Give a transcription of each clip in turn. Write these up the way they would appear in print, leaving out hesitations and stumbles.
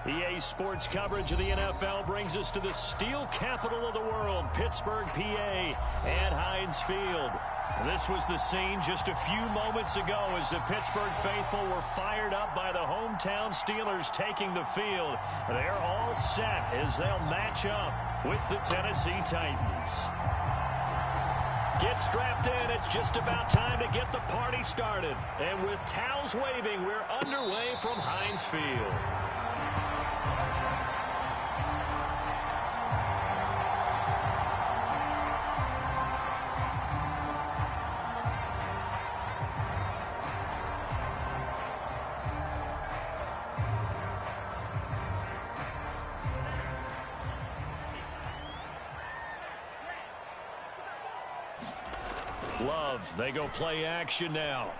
EA Sports coverage of the NFL brings us to the steel capital of the world, Pittsburgh, PA, at Heinz Field. This was the scene just a few moments ago as the Pittsburgh faithful were fired up by the hometown Steelers taking the field. They're all set as they'll match up with the Tennessee Titans. Get strapped in. It's just about time to get the party started. And with towels waving, we're underway from Heinz Field. Love, they go play action now.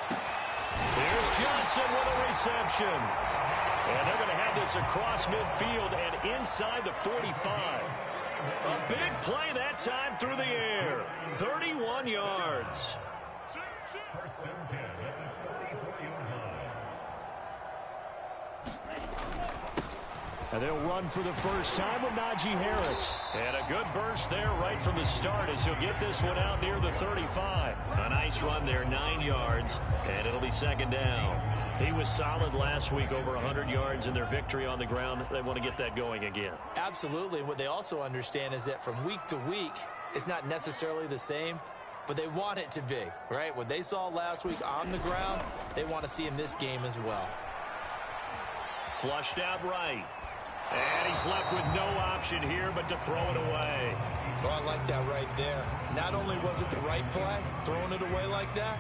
Here's Johnson with a reception. And they're going to have this across midfield and inside the 45. A big play that time through the air. 31 yards. And they'll run for the first time with Najee Harris. And a good burst there right from the start as he'll get this one out near the 35. A nice run there, 9 yards, and it'll be second down. He was solid last week, over 100 yards in their victory on the ground. They want to get that going again. Absolutely. What they also understand is that from week to week, it's not necessarily the same, but they want it to be, right? What they saw last week on the ground, they want to see in this game as well. Flushed out right. And he's left with no option here but to throw it away. Oh, I like that right there. Not only was it the right play, throwing it away like that,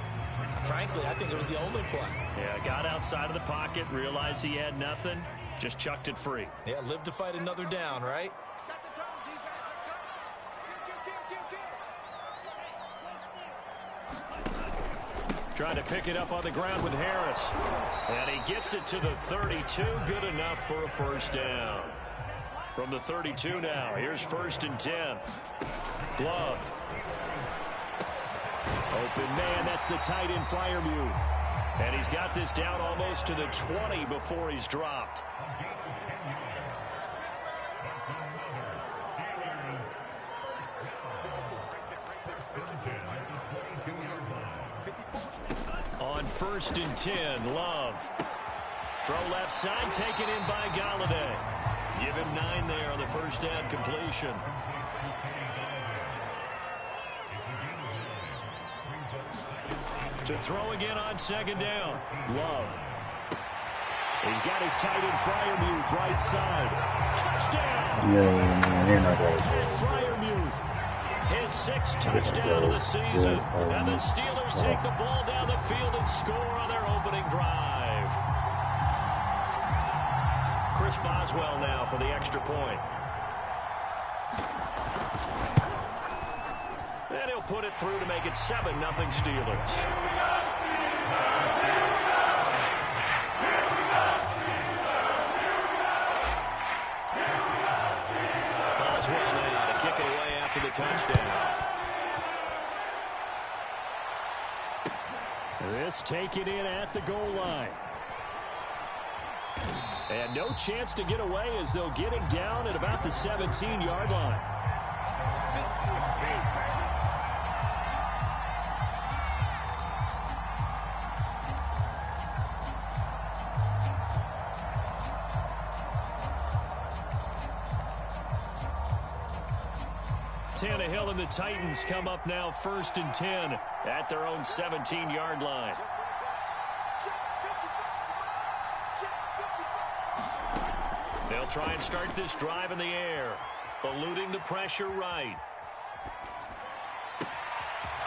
frankly, I think it was the only play. Yeah, got outside of the pocket, realized he had nothing, just chucked it free. Yeah, live to fight another down, right? Trying to pick it up on the ground with Harris. And he gets it to the 32. Good enough for a first down. From the 32 now, here's 1st and 10. Love. Open man, that's the tight end Freiermuth. And he's got this down almost to the 20 before he's dropped. On 1st and 10, Love. Throw left side, taken in by Galladay. Give him 9 there on the first down completion. To throw again on 2nd down. Love. He's got his tight end Freiermuth right side. Touchdown! Freiermuth. His 6th touchdown of the season. And the Steelers take the ball down the field and score on their opening drive. Chris Boswell now for the extra point. And he'll put it through to make it 7-0 Steelers. Boswell now to kick it away after the touchdown. This taken in at the goal line. And no chance to get away as they'll get him down at about the 17-yard line. Tannehill and the Titans come up now 1st and 10 at their own 17-yard line. They'll try and start this drive in the air, eluding the pressure right.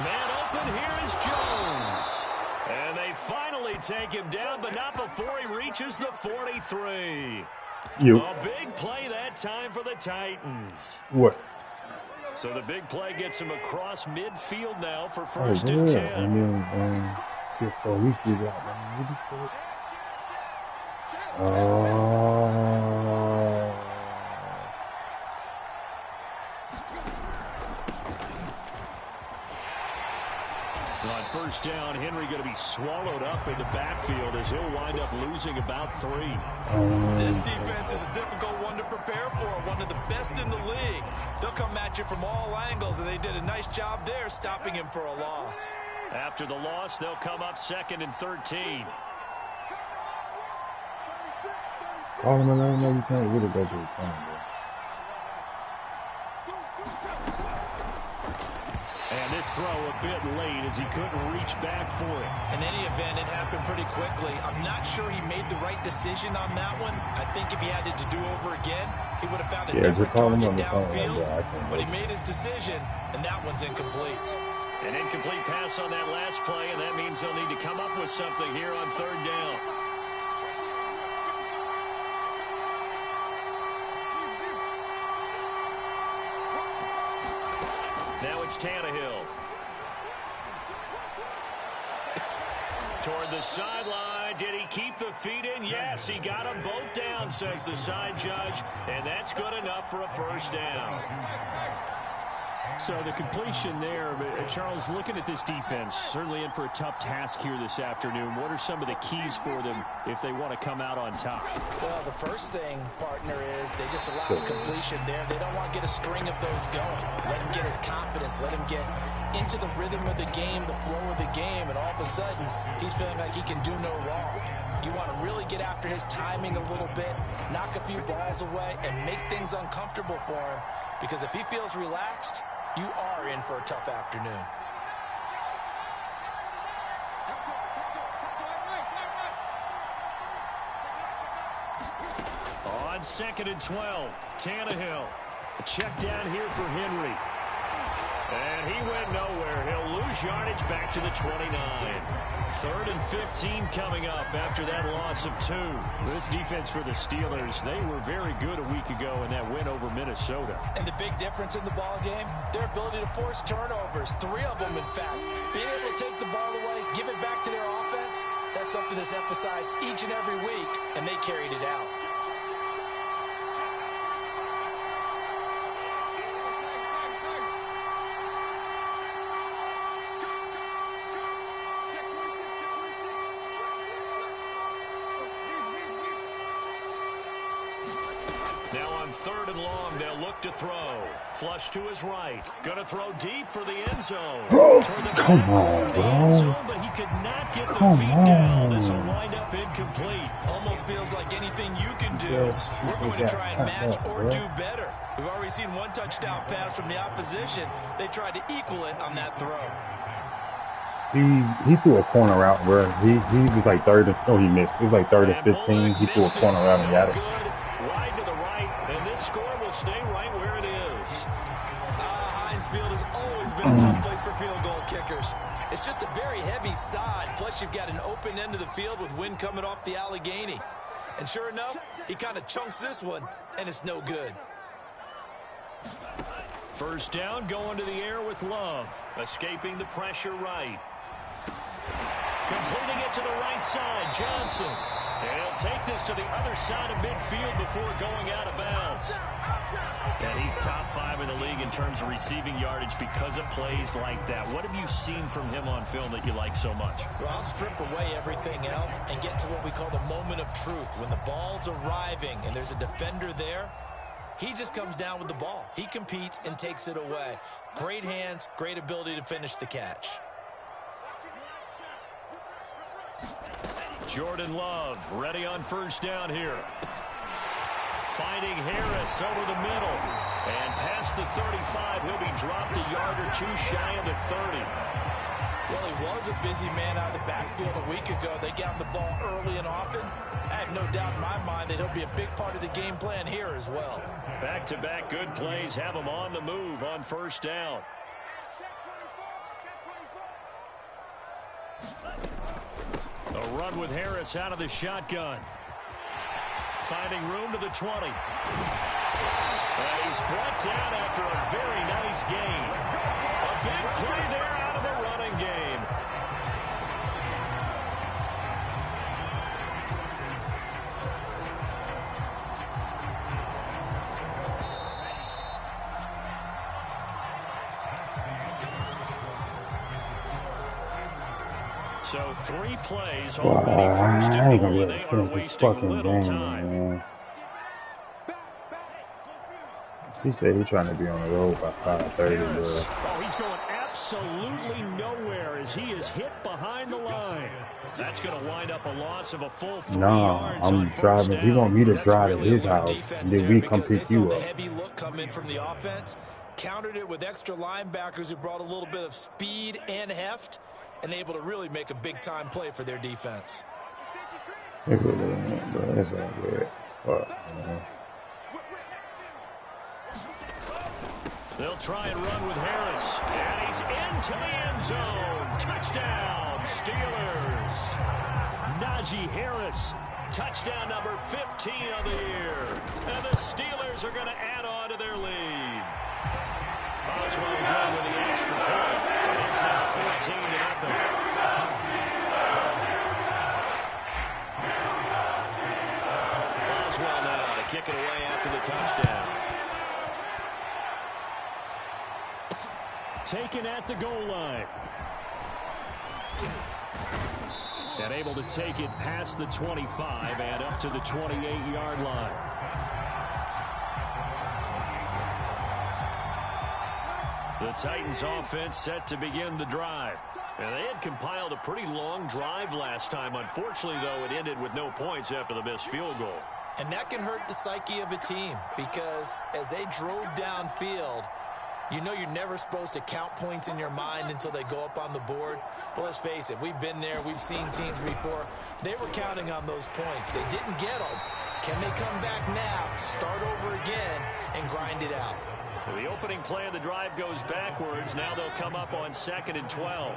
Man open, here is Jones. And they finally take him down, but not before he reaches the 43. A big play that time for the Titans. What? So the big play gets him across midfield now for 1st and 10. On first down. Henry going to be swallowed up in the backfield as he'll wind up losing about 3. This defense is a difficult one to prepare for, one of the best in the league. They'll come at you from all angles, and they did a nice job there stopping him for a loss. After the loss, they'll come up 2nd and 13. Call him and let him know you can't really go to the corner, bro. And this throw a bit late as he couldn't reach back for it. In any event, it happened pretty quickly. I'm not sure he made the right decision on that one. I think if he had it to do over again, he would have found a different target downfield. But he made his decision, and that one's incomplete. An incomplete pass on that last play, and that means they'll need to come up with something here on 3rd down. Now it's Tannehill. Toward the sideline. Did he keep the feet in? Yes, he got them both down, says the side judge. And that's good enough for a first down. So the completion there, Charles, looking at this defense, certainly in for a tough task here this afternoon. What are some of the keys for them if they want to come out on top? Well, the first thing, partner, is they just allow the completion there. They don't want to get a string of those going. Let him get his confidence. Let him get into the rhythm of the game, the flow of the game, and all of a sudden, he's feeling like he can do no wrong. You want to really get after his timing a little bit, knock a few balls away, and make things uncomfortable for him. Because if he feels relaxed, you are in for a tough afternoon. On 2nd and 12, Tannehill. A check down here for Henry. And he went nowhere. He'll lose yardage back to the 29. 3rd and 15 coming up after that loss of 2. This defense for the Steelers, they were very good a week ago in that win over Minnesota. And the big difference in the ball game, their ability to force turnovers. 3 of them, in fact. Being able to take the ball away, give it back to their offense, that's something that's emphasized each and every week, and they carried it out. Now on 3rd and long, they'll look to throw. Flush to his right. Gonna throw deep for the end zone. Come on, bro. End zone, but he could not get the feet down. This will wind up incomplete. Almost feels like anything you can do, we're going to try and match or do better. We've already seen one touchdown pass from the opposition. They tried to equal it on that throw. He threw a corner route where he was like 3rd and he missed. It was like 3rd and 15. He threw a corner route and got it. Wide to the right, and this score will stay right where it is. Heinz Field has always been a tough place for field goal kickers. It's just a very heavy sod. Plus, you've got an open end of the field with wind coming off the Allegheny. And sure enough, he kind of chunks this one, and it's no good. First down, going to the air with Love. Escaping the pressure right. Completing it to the right side, Johnson. And he'll take this to the other side of midfield before going out of bounds. And he's top 5 in the league in terms of receiving yardage because of plays like that. What have you seen from him on film that you like so much? Well, I'll strip away everything else and get to what we call the moment of truth. When the ball's arriving and there's a defender there, he just comes down with the ball. He competes and takes it away. Great hands, great ability to finish the catch. Jordan Love ready on first down here. Finding Harris over the middle. And past the 35, he'll be dropped a yard or 2 shy of the 30. Well, he was a busy man out of the backfield a week ago. They got him the ball early and often. I have no doubt in my mind that he'll be a big part of the game plan here as well. Back-to-back good plays have him on the move on first down. A run with Harris out of the shotgun. Finding room to the 20. And he's brought down after a very nice gain. A big play there out of the running game. So 3 plays Well, already first I ain't and gonna goal, be and able they to are finish this wasting fucking little game, time. man. He said he's trying to be on the road by 5:30, bro. Oh, he's going absolutely nowhere as he is hit behind the line. That's going to wind up a loss of a full 3 yards I'm on first driving. He down. want me to That's drive to really his alert house, defense and then there we come because they pick saw you the up. heavy look come in from the offense, countered it with extra linebackers who brought a little bit of speed and heft, and able to really make a big-time play for their defense. It really ain't, bro. It's all good. Fuck, man. They'll try and run with Harris. And he's into the end zone. Touchdown, Steelers. Najee Harris, touchdown number 15 of the year. And the Steelers are going to add on to their lead. Boswell good with the extra point. And it's now 14-0. Boswell now to kick it away after the touchdown. Taken at the goal line. And able to take it past the 25 and up to the 28-yard line. The Titans offense set to begin the drive. And they had compiled a pretty long drive last time. Unfortunately, though, it ended with no points after the missed field goal. And that can hurt the psyche of a team because as they drove downfield, you know you're never supposed to count points in your mind until they go up on the board. But let's face it, we've been there. We've seen teams before. They were counting on those points. They didn't get them. Can they come back now, start over again, and grind it out? So the opening play of the drive goes backwards. Now they'll come up on 2nd and 12.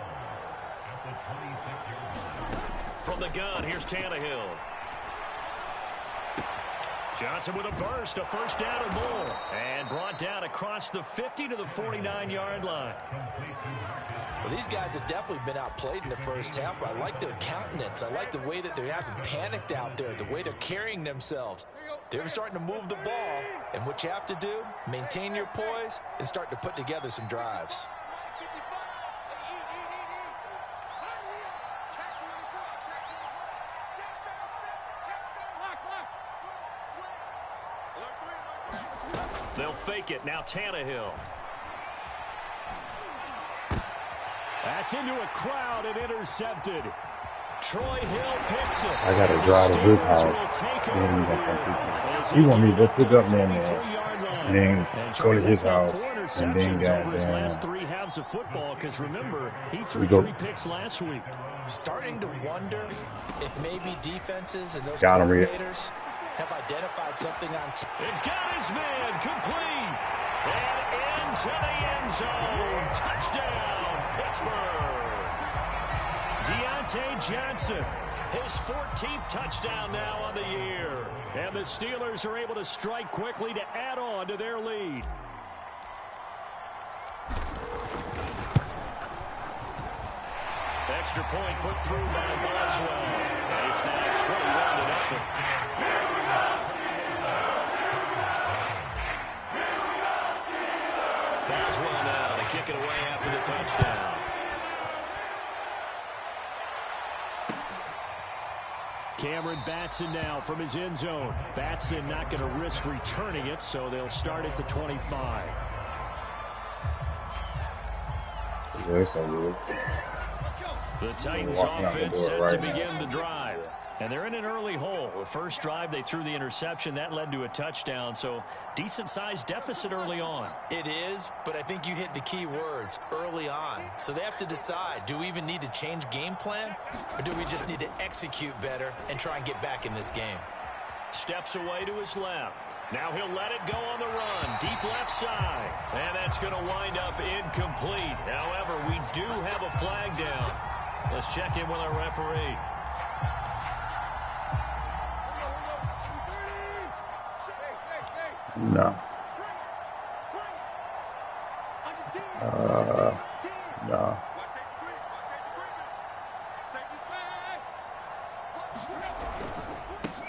From the gun, here's Tannehill. Johnson with a burst, a first down and more. And brought down across the 50 to the 49-yard line. Well, these guys have definitely been outplayed in the first half. I like their countenance. I like the way that they haven't panicked out there, the way they're carrying themselves. They're starting to move the ball. And what you have to do, maintain your poise and start to put together some drives. They'll fake it. Now Tannehill. That's into a crowd and intercepted. Troy Hill picks it. I gotta drive to his house. He want me to go pick up man, and then go to his house, and then last 3 halves of football. Because remember, he threw 3 picks last week. Starting to wonder if maybe defenses and those coordinators have identified something on and got his man complete and into the end zone. Touchdown, Pittsburgh. Deontay Johnson, his 14th touchdown now on the year. And the Steelers are able to strike quickly to add on to their lead. Extra point put through by Boswell. And it's now 21-0. Boswell now to kick it away after the touchdown. Cameron Batson now from his end zone. Batson not going to risk returning it, so they'll start at the 25. The Titans offense set to begin the drive. And they're in an early hole. The first drive, they threw the interception. That led to a touchdown, so decent-sized deficit early on. It is, but I think you hit the key words, early on. So they have to decide, do we even need to change game plan? Or do we just need to execute better and try and get back in this game? Steps away to his left. Now he'll let it go on the run. Deep left side. And that's going to wind up incomplete. However, we do have a flag down. Let's check in with our referee. No. No.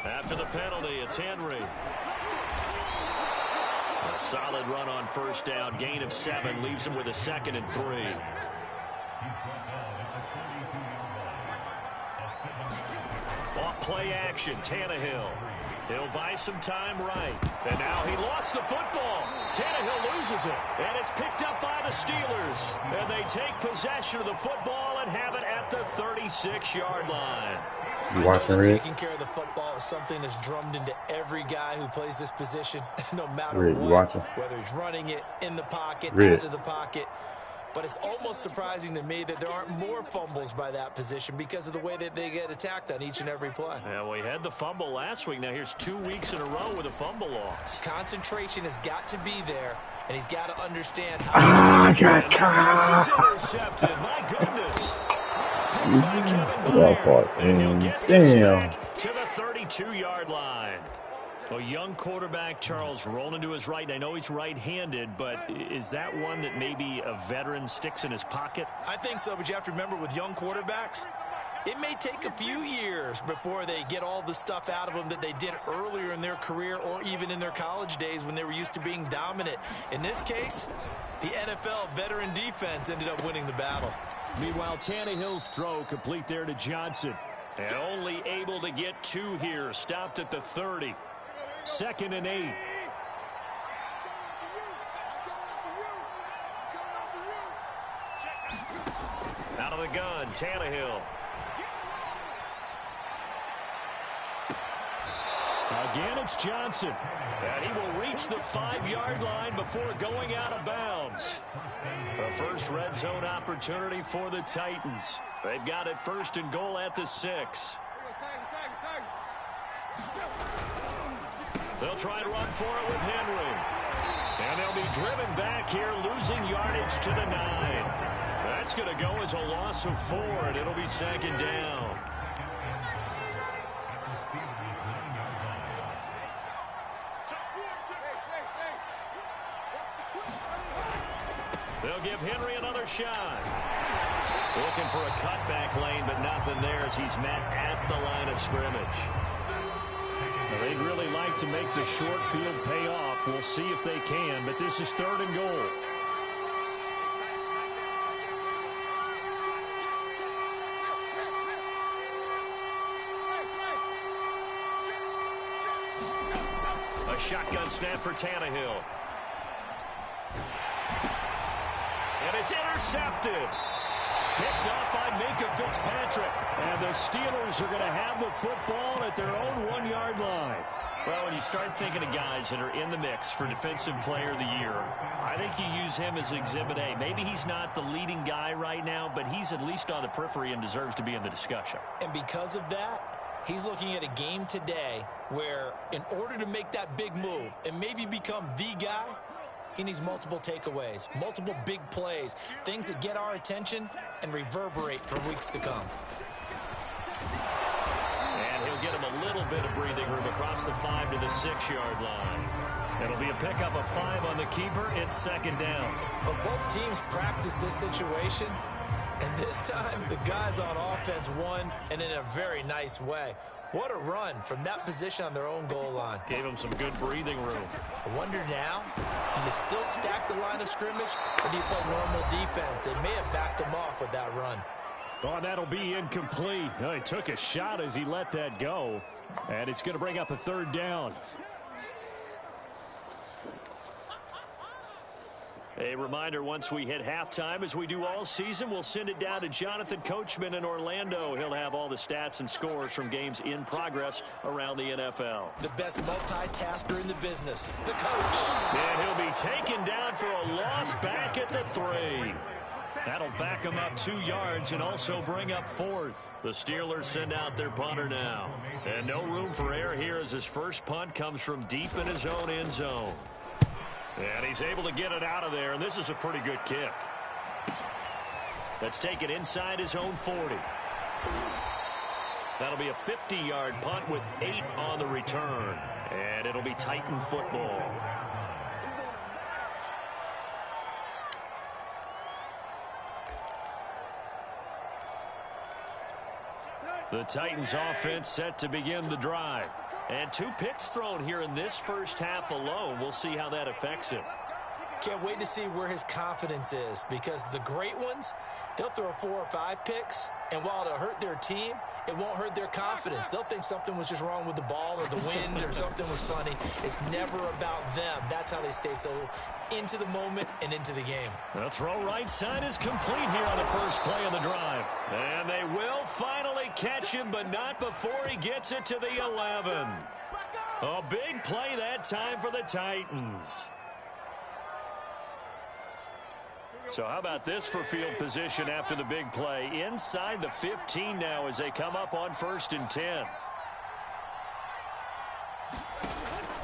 After the penalty, it's Henry. A solid run on first down. Gain of 7 leaves him with a 2nd and 3. Off play action, Tannehill. He'll buy some time right. And now he lost the football. Tannehill loses it. And it's picked up by the Steelers. And they take possession of the football and have it at the 36-yard line. You watching, Red? Taking care of the football is something that's drummed into every guy who plays this position, no matter Red, what. you watching? Whether he's running it, in the pocket, Red. out of the pocket. But it's almost surprising to me that there aren't more fumbles by that position because of the way that they get attacked on each and every play. Yeah, we had the fumble last week. Now here's 2 weeks in a row with a fumble loss. Concentration has got to be there, and he's got to understand how much time. This is intercepted. My goodness. Picked by Kevin Byard. And he'll get this back to the 32-yard line. A young quarterback, Charles, rolling to his right. And I know he's right-handed, but is that one that maybe a veteran sticks in his pocket? I think so, but you have to remember with young quarterbacks, it may take a few years before they get all the stuff out of them that they did earlier in their career or even in their college days when they were used to being dominant. In this case, the NFL veteran defense ended up winning the battle. Meanwhile, Tannehill's throw complete there to Johnson. And only able to get 2 here. Stopped at the 30. 2nd and 8. Out of the gun, Tannehill. Again, it's Johnson. And he will reach the 5-yard line before going out of bounds. The first red zone opportunity for the Titans. They've got it 1st and goal at the 6. They'll try to run for it with Henry. And they'll be driven back here, losing yardage to the 9. That's going to go as a loss of 4, and it'll be 2nd down. They'll give Henry another shot. Looking for a cutback lane, but nothing there as he's met at the line of scrimmage. They'd really like to make the short field pay off. We'll see if they can, but this is 3rd and goal. A shotgun snap for Tannehill. And it's intercepted. Picked up by Minkah Fitzpatrick. And the Steelers are going to have the football at their own 1-yard line. Well, when you start thinking of guys that are in the mix for Defensive Player of the Year, I think you use him as Exhibit A. Maybe he's not the leading guy right now, but he's at least on the periphery and deserves to be in the discussion. And because of that, he's looking at a game today where in order to make that big move and maybe become the guy, he needs multiple takeaways, multiple big plays, things that get our attention and reverberate for weeks to come. And he'll get him a little bit of breathing room across the 5 to the 6-yard line. It'll be a pickup of 5 on the keeper. It's 2nd down. But both teams practice this situation, and this time the guys on offense won, and in a very nice way. What a run from that position on their own goal line. Gave him some good breathing room. I wonder now, do you still stack the line of scrimmage, or do you play normal defense? They may have backed him off with that run. Oh, that'll be incomplete. Oh, he took a shot as he let that go. And it's going to bring up a 3rd down. A reminder, once we hit halftime, as we do all season, we'll send it down to Jonathan Coachman in Orlando. He'll have all the stats and scores from games in progress around the NFL. The best multitasker in the business, the coach. And he'll be taken down for a loss back at the 3. That'll back him up 2 yards and also bring up 4th. The Steelers send out their punter now. And no room for error here as his first punt comes from deep in his own end zone. And he's able to get it out of there, and this is a pretty good kick. That's taken inside his own 40. That'll be a 50-yard punt with 8 on the return. And it'll be Titan football. The Titans offense set to begin the drive. And 2 picks thrown here in this first half alone. We'll see how that affects him. Can't wait to see where his confidence is, because the great ones, they'll throw 4 or 5 picks, and while it'll hurt their team, it won't hurt their confidence. They'll think something was just wrong with the ball or the wind or something was funny. It's never about them. That's how they stay so into the moment and into the game. The throw right side is complete here on the first play of the drive. And they will finally catch him, but not before he gets it to the 11. A big play that time for the Titans. So how about this for field position after the big play? Inside the 15 now as they come up on 1st and 10.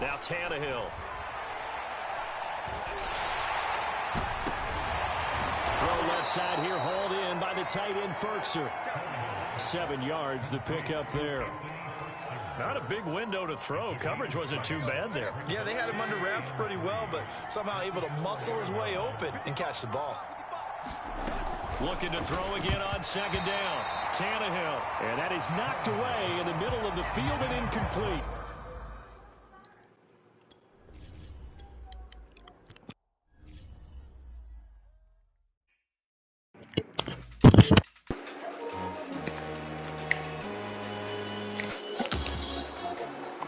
Now Tannehill. Throw left side here, hauled in by the tight end Firkser. 7 yards, the pickup there. Not a big window to throw. Coverage wasn't too bad there. Yeah, they had him under wraps pretty well, but somehow able to muscle his way open and catch the ball. Looking to throw again on 2nd down. Tannehill. And that is knocked away in the middle of the field and incomplete.